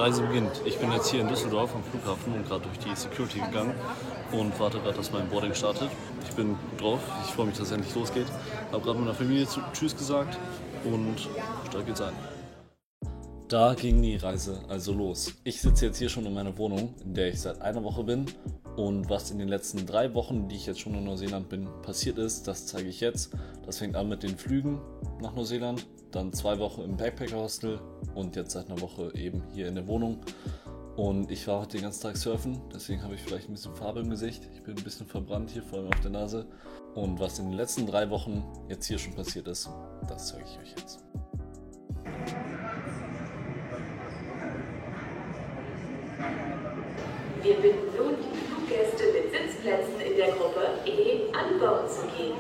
Reise beginnt. Ich bin jetzt hier in Düsseldorf am Flughafen und gerade durch die Security gegangen und warte gerade, dass mein Boarding startet. Ich bin gut drauf, ich freue mich, dass es endlich losgeht. Habe gerade meiner Familie Tschüss gesagt und steige jetzt ein. Da ging die Reise also los. Ich sitze jetzt hier schon in meiner Wohnung, in der ich seit einer Woche bin. Und was in den letzten 3 Wochen, die ich jetzt schon in Neuseeland bin, passiert ist, das zeige ich jetzt. Das fängt an mit den Flügen nach Neuseeland, dann 2 Wochen im Backpacker-Hostel und jetzt seit einer Woche eben hier in der Wohnung. Und ich war heute den ganzen Tag surfen, deswegen habe ich vielleicht ein bisschen Farbe im Gesicht. Ich bin ein bisschen verbrannt hier, vor allem auf der Nase. Und was in den letzten 3 Wochen jetzt hier schon passiert ist, das zeige ich euch jetzt. Wir bitten nun die Fluggäste mit Sitzplätzen in der Gruppe E an Bord zu gehen.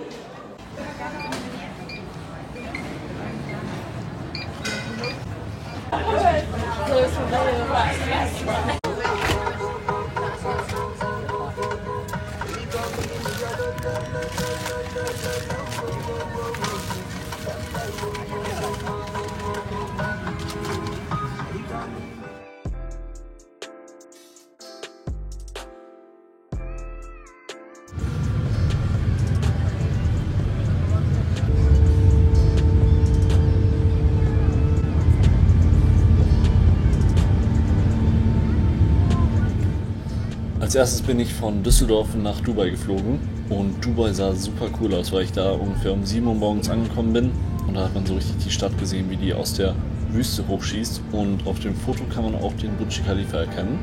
Als erstes bin ich von Düsseldorf nach Dubai geflogen und Dubai sah super cool aus, weil ich da ungefähr um 7 Uhr morgens angekommen bin und da hat man so richtig die Stadt gesehen, wie die aus der Wüste hochschießt und auf dem Foto kann man auch den Burj Khalifa erkennen.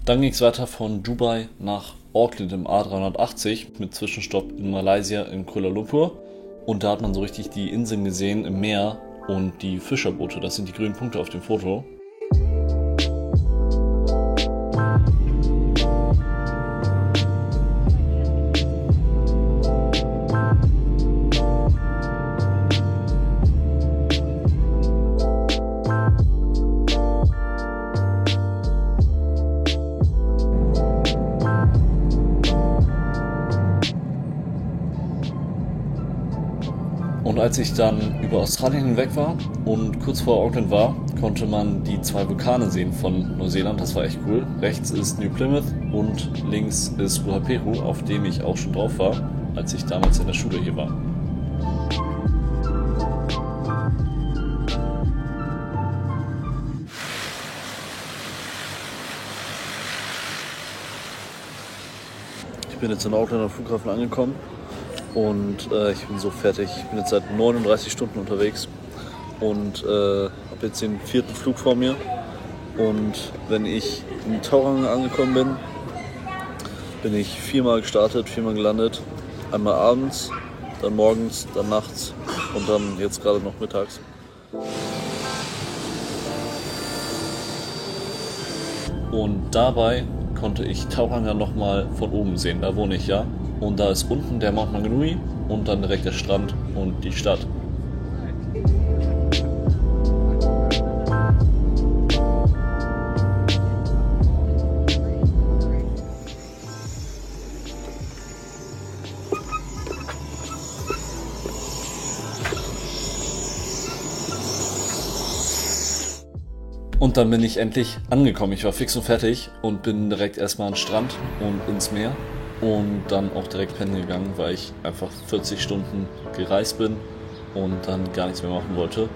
Dann ging es weiter von Dubai nach Auckland im A380 mit Zwischenstopp in Malaysia in Kuala Lumpur. Und da hat man so richtig die Inseln gesehen im Meer und die Fischerboote. Das sind die grünen Punkte auf dem Foto. Und als ich dann über Australien hinweg war und kurz vor Auckland war, konnte man die 2 Vulkane sehen von Neuseeland. Das war echt cool. Rechts ist New Plymouth und links ist Ruapehu, auf dem ich auch schon drauf war, als ich damals in der Schule hier war. Ich bin jetzt in Auckland am Flughafen angekommen. Und ich bin so fertig. Ich bin jetzt seit 39 Stunden unterwegs und habe jetzt den 4. Flug vor mir. Und wenn ich in Tauranga angekommen bin, bin ich 4-mal gestartet, 4-mal gelandet. Einmal abends, dann morgens, dann nachts und dann jetzt gerade noch mittags. Und dabei konnte ich Tauranga nochmal von oben sehen. Da wohne ich ja. Und da ist unten der Mount Maunganui und dann direkt der Strand und die Stadt. Und dann bin ich endlich angekommen. Ich war fix und fertig und bin direkt erstmal an den Strand und ins Meer. Und dann auch direkt pennen gegangen, weil ich einfach 40 Stunden gereist bin und dann gar nichts mehr machen wollte.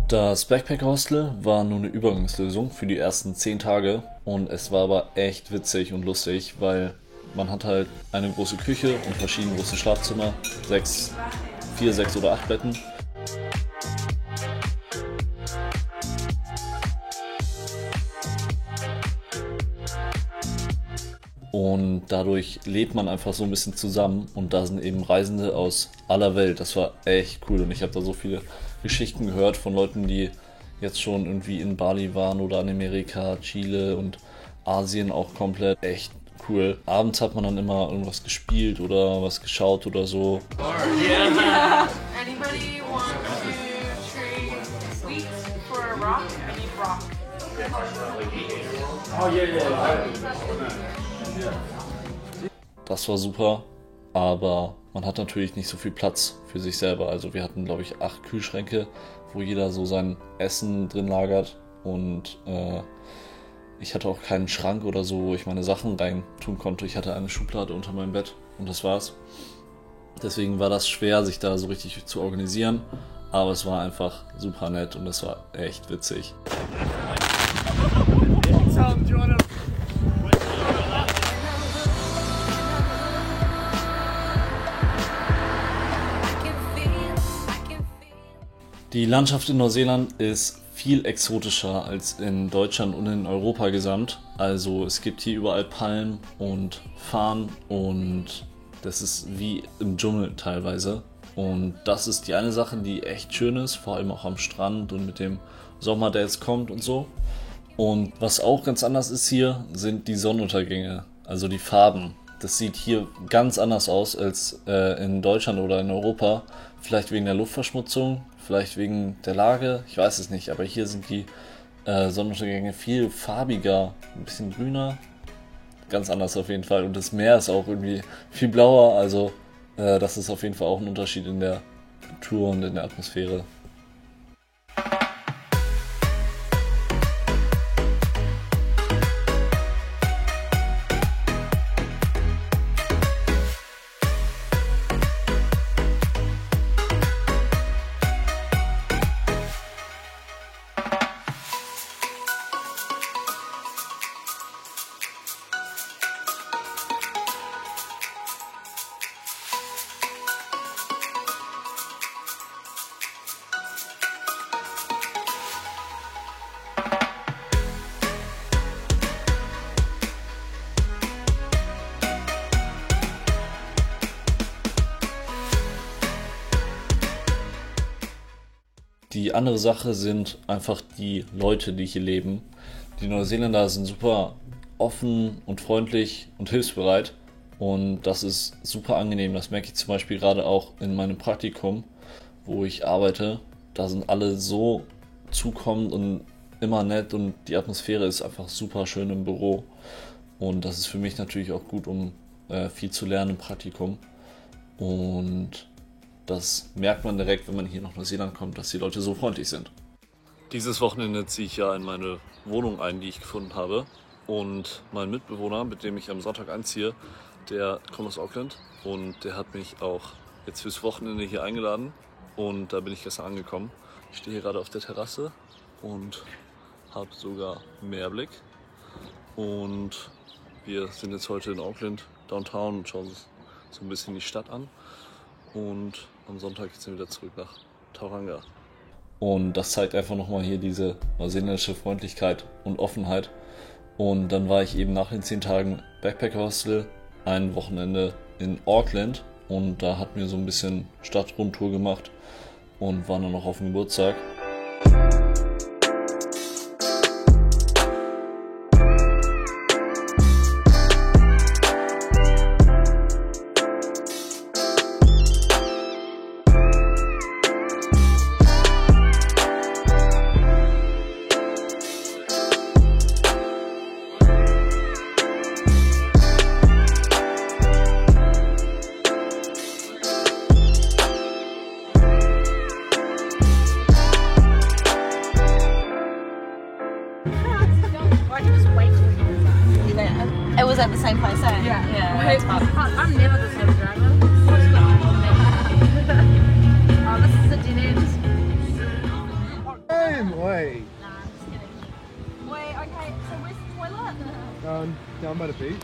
Das Backpacker-Hostel war nur eine Übergangslösung für die ersten 10 Tage und es war aber echt witzig und lustig, weil man hat halt eine große Küche und verschiedene große Schlafzimmer, 4, 6 oder 8 Betten. Und dadurch lebt man einfach so ein bisschen zusammen und da sind eben Reisende aus aller Welt. Das war echt cool und ich habe da so viele Geschichten gehört von Leuten, die jetzt schon irgendwie in Bali waren oder in Amerika, Chile und Asien auch komplett. Echt cool. Abends hat man dann immer irgendwas gespielt oder was geschaut oder so. Anybody want to trade sweets for a rock? I need rock. Das war super, aber man hat natürlich nicht so viel Platz für sich selber. Also wir hatten, glaube ich, 8 Kühlschränke, wo jeder so sein Essen drin lagert und ich hatte auch keinen Schrank oder so, wo ich meine Sachen rein tun konnte. Ich hatte eine Schublade unter meinem Bett und das war's. Deswegen war das schwer, sich da so richtig zu organisieren, aber es war einfach super nett und es war echt witzig. Die Landschaft in Neuseeland ist viel exotischer als in Deutschland und in Europa gesamt. Also es gibt hier überall Palmen und Farn und das ist wie im Dschungel teilweise. Und das ist die eine Sache, die echt schön ist, vor allem auch am Strand und mit dem Sommer, der jetzt kommt und so. Und was auch ganz anders ist hier, sind die Sonnenuntergänge, also die Farben. Das sieht hier ganz anders aus als in Deutschland oder in Europa. Vielleicht wegen der Luftverschmutzung, vielleicht wegen der Lage, ich weiß es nicht. Aber hier sind die Sonnenuntergänge viel farbiger, ein bisschen grüner. Ganz anders auf jeden Fall. Und das Meer ist auch irgendwie viel blauer. Also das ist auf jeden Fall auch ein Unterschied in der Natur und in der Atmosphäre. Die andere Sache sind einfach die Leute, die hier leben. Die Neuseeländer sind super offen und freundlich und hilfsbereit und das ist super angenehm. Das merke ich zum Beispiel gerade auch in meinem Praktikum, wo ich arbeite. Da sind alle so zukommend und immer nett und die Atmosphäre ist einfach super schön im Büro und das ist für mich natürlich auch gut, um viel zu lernen im Praktikum und das merkt man direkt, wenn man hier nach Neuseeland kommt, dass die Leute so freundlich sind. Dieses Wochenende ziehe ich ja in meine Wohnung ein, die ich gefunden habe. Und mein Mitbewohner, mit dem ich am Sonntag einziehe, der kommt aus Auckland. Und der hat mich auch jetzt fürs Wochenende hier eingeladen. Und da bin ich gestern angekommen. Ich stehe hier gerade auf der Terrasse und habe sogar Meerblick. Und wir sind jetzt heute in Auckland, Downtown, und schauen uns so ein bisschen die Stadt an. Und am Sonntag geht es wieder zurück nach Tauranga. Und das zeigt einfach nochmal hier diese neuseeländische Freundlichkeit und Offenheit. Und dann war ich eben nach den 10 Tagen Backpacker-Hostel ein Wochenende in Auckland. Und da hatten wir so ein bisschen Stadtrundtour gemacht und waren dann noch auf dem Geburtstag. That's fun. I'm never the same driver. What's going on there? Oh, this is the dead end. Wait. Nah, I'm just kidding. Wait, okay, so where's the toilet? Down by the beach.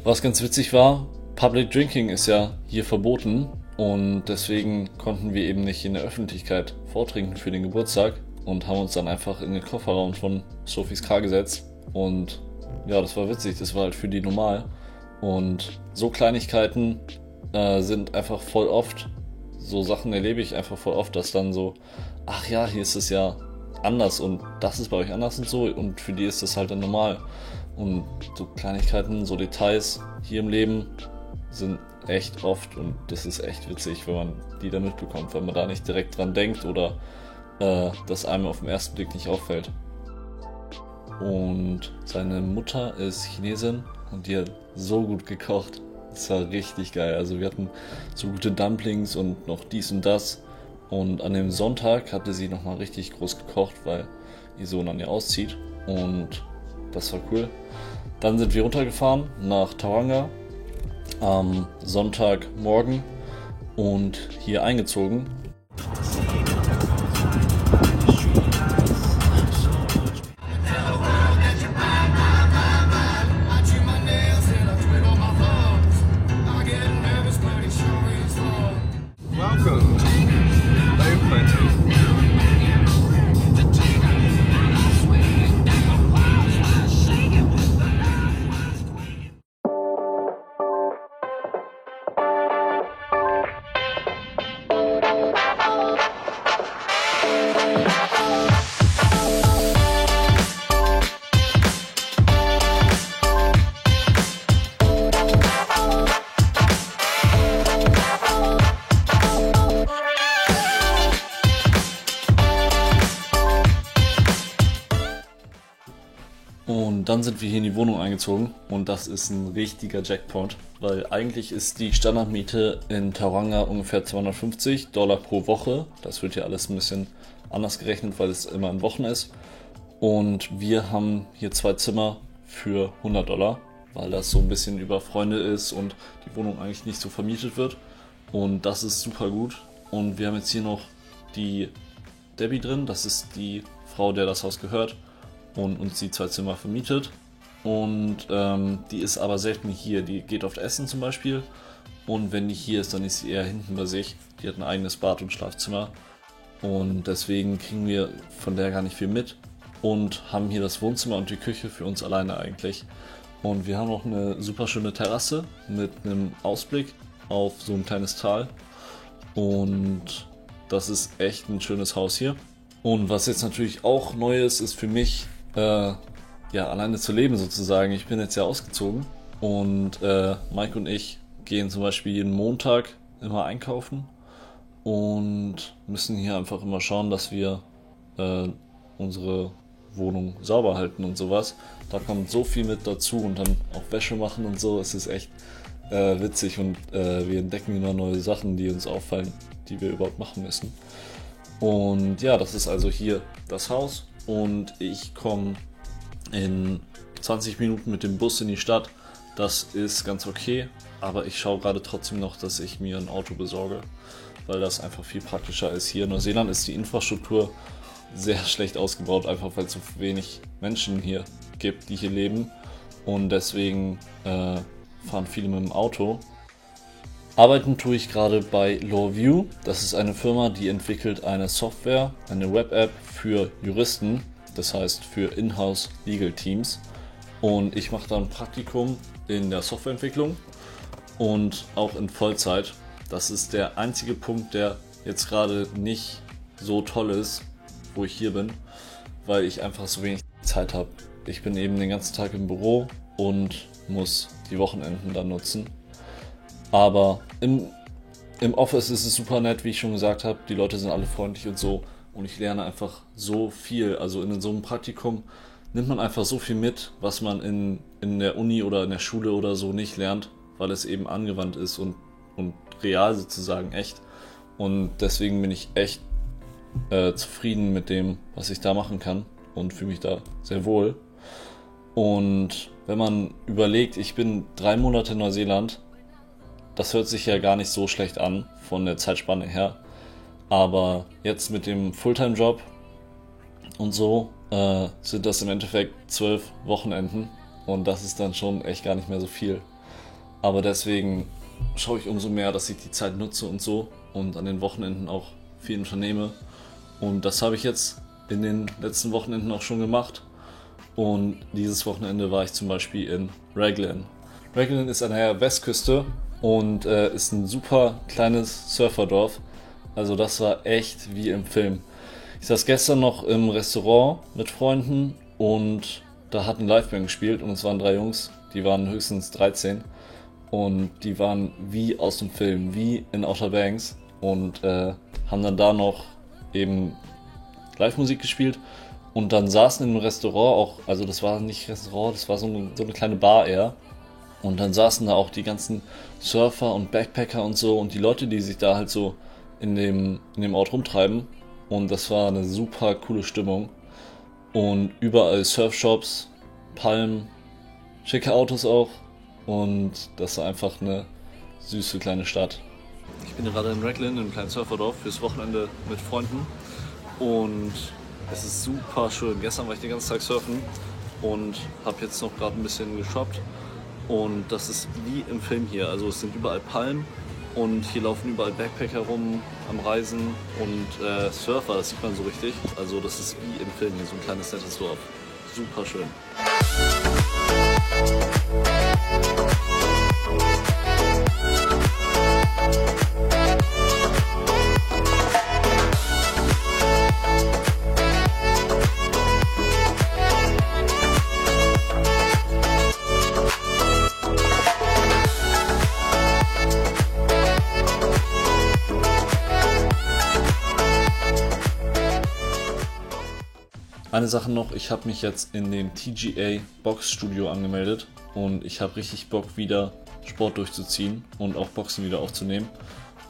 Was ganz witzig war, Public Drinking ist ja hier verboten und deswegen konnten wir eben nicht in der Öffentlichkeit vortrinken für den Geburtstag und haben uns dann einfach in den Kofferraum von Sophies Car gesetzt und ja, das war witzig, das war halt für die normal und so Kleinigkeiten sind einfach voll oft, so Sachen erlebe ich einfach voll oft, dass dann so, ach ja, hier ist es ja anders und das ist bei euch anders und so und für die ist das halt dann normal. Und so Kleinigkeiten, so Details hier im Leben sind echt oft und das ist echt witzig, wenn man die da mitbekommt, wenn man da nicht direkt dran denkt oder das einem auf den ersten Blick nicht auffällt. Und seine Mutter ist Chinesin und die hat so gut gekocht. Das war richtig geil. Also wir hatten so gute Dumplings und noch dies und das. Und an dem Sonntag hatte sie nochmal richtig groß gekocht, weil ihr Sohn dann ja auszieht. Und das war cool. Dann sind wir runtergefahren nach Tauranga am Sonntagmorgen und hier eingezogen. Welcome. Dave Plenty. Und dann sind wir hier in die Wohnung eingezogen und das ist ein richtiger Jackpot, weil eigentlich ist die Standardmiete in Tauranga ungefähr $250 pro Woche. Das wird ja alles ein bisschen anders gerechnet, weil es immer in Wochen ist. Und wir haben hier 2 Zimmer für $100, weil das so ein bisschen über Freunde ist und die Wohnung eigentlich nicht so vermietet wird. Und das ist super gut. Und wir haben jetzt hier noch die Debbie drin, das ist die Frau, der das Haus gehört und uns die 2 Zimmer vermietet. Und die ist aber selten hier. Die geht oft essen zum Beispiel. Und wenn die hier ist, dann ist sie eher hinten bei sich. Die hat ein eigenes Bad und Schlafzimmer. Und deswegen kriegen wir von der gar nicht viel mit. Und haben hier das Wohnzimmer und die Küche für uns alleine eigentlich. Und wir haben noch eine super schöne Terrasse mit einem Ausblick auf so ein kleines Tal. Und das ist echt ein schönes Haus hier. Und was jetzt natürlich auch neu ist, ist für mich, alleine zu leben sozusagen. Ich bin jetzt ja ausgezogen und Mike und ich gehen zum Beispiel jeden Montag immer einkaufen und müssen hier einfach immer schauen, dass wir unsere Wohnung sauber halten und sowas. Da kommt so viel mit dazu und dann auch Wäsche machen und so. Es ist echt witzig und wir entdecken immer neue Sachen, die uns auffallen, die wir überhaupt machen müssen. Und ja, das ist also hier das Haus und ich komme in 20 Minuten mit dem Bus in die Stadt. Das ist ganz okay, aber ich schaue gerade trotzdem noch, dass ich mir ein Auto besorge, weil das einfach viel praktischer ist. Hier in Neuseeland ist die Infrastruktur sehr schlecht ausgebaut, einfach weil es so wenig Menschen hier gibt, die hier leben und deswegen fahren viele mit dem Auto. Arbeiten tue ich gerade bei LawView. Das ist eine Firma, die entwickelt eine Software, eine Web-App für Juristen, das heißt für Inhouse Legal Teams. Und ich mache da ein Praktikum in der Softwareentwicklung und auch in Vollzeit. Das ist der einzige Punkt, der jetzt gerade nicht so toll ist, wo ich hier bin, weil ich einfach so wenig Zeit habe. Ich bin eben den ganzen Tag im Büro und muss die Wochenenden dann nutzen. Aber im Office ist es super nett, wie ich schon gesagt habe. Die Leute sind alle freundlich und so. Und ich lerne einfach so viel. Also in so einem Praktikum nimmt man einfach so viel mit, was man in der Uni oder in der Schule oder so nicht lernt, weil es eben angewandt ist und real sozusagen echt. Und deswegen bin ich echt zufrieden mit dem, was ich da machen kann und fühle mich da sehr wohl. Und wenn man überlegt, ich bin 3 Monate in Neuseeland, das hört sich ja gar nicht so schlecht an von der Zeitspanne her. Aber jetzt mit dem Fulltime-Job und so sind das im Endeffekt 12 Wochenenden und das ist dann schon echt gar nicht mehr so viel. Aber deswegen schaue ich umso mehr, dass ich die Zeit nutze und so und an den Wochenenden auch viel unternehme. Und das habe ich jetzt in den letzten Wochenenden auch schon gemacht. Und dieses Wochenende war ich zum Beispiel in Raglan. Raglan ist an der Westküste und ist ein super kleines Surferdorf. Also das war echt wie im Film. Ich saß gestern noch im Restaurant mit Freunden und da hat ein Liveband gespielt und es waren 3 Jungs, die waren höchstens 13 und die waren wie aus dem Film, wie in Outer Banks und haben dann da noch eben Live-Musik gespielt und dann saßen im Restaurant auch, also das war nicht Restaurant, das war so eine kleine Bar eher und dann saßen da auch die ganzen Surfer und Backpacker und so und die Leute, die sich da halt so in dem Ort rumtreiben und das war eine super coole Stimmung und überall Surfshops, Palmen, schicke Autos auch und das war einfach eine süße kleine Stadt. Ich bin gerade in Raglan, einem kleinen Surferdorf, fürs Wochenende mit Freunden und es ist super schön. Gestern war ich den ganzen Tag surfen und habe jetzt noch gerade ein bisschen geshoppt und das ist wie im Film hier, also es sind überall Palmen. Und hier laufen überall Backpacker rum am Reisen und Surfer, das sieht man so richtig. Also das ist wie im Film hier, so ein kleines nettes Dorf. Super schön. Eine Sache noch, ich habe mich jetzt in dem TGA Boxstudio angemeldet und ich habe richtig Bock wieder Sport durchzuziehen und auch Boxen wieder aufzunehmen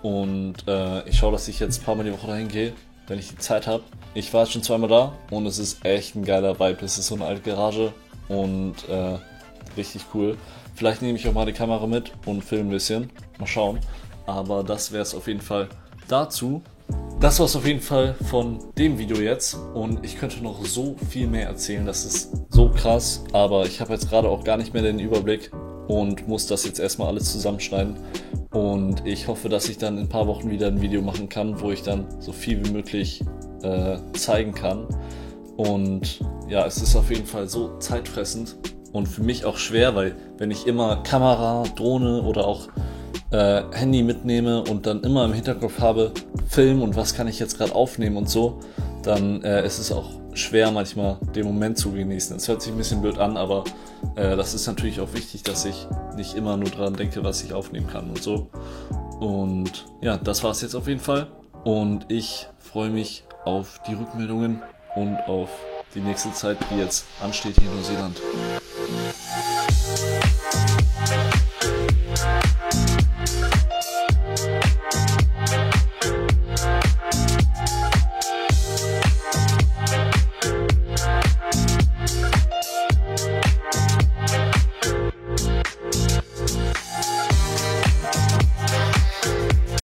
und ich schaue, dass ich jetzt ein paar Mal die Woche dahin gehe, wenn ich die Zeit habe. Ich war jetzt schon 2-mal da und es ist echt ein geiler Vibe, es ist so eine alte Garage und richtig cool. Vielleicht nehme ich auch mal die Kamera mit und filme ein bisschen, mal schauen, aber das wäre es auf jeden Fall dazu. Das war es auf jeden Fall von dem Video jetzt und ich könnte noch so viel mehr erzählen, das ist so krass, aber ich habe jetzt gerade auch gar nicht mehr den Überblick und muss das jetzt erstmal alles zusammenschneiden und ich hoffe, dass ich dann in ein paar Wochen wieder ein Video machen kann, wo ich dann so viel wie möglich zeigen kann und ja, es ist auf jeden Fall so zeitfressend und für mich auch schwer, weil wenn ich immer Kamera, Drohne oder auch Handy mitnehme und dann immer im Hinterkopf habe, Film und was kann ich jetzt gerade aufnehmen und so, dann ist es auch schwer manchmal den Moment zu genießen. Es hört sich ein bisschen blöd an, aber das ist natürlich auch wichtig, dass ich nicht immer nur daran denke, was ich aufnehmen kann und so. Und ja, das war es jetzt auf jeden Fall und ich freue mich auf die Rückmeldungen und auf die nächste Zeit, die jetzt ansteht hier in Neuseeland.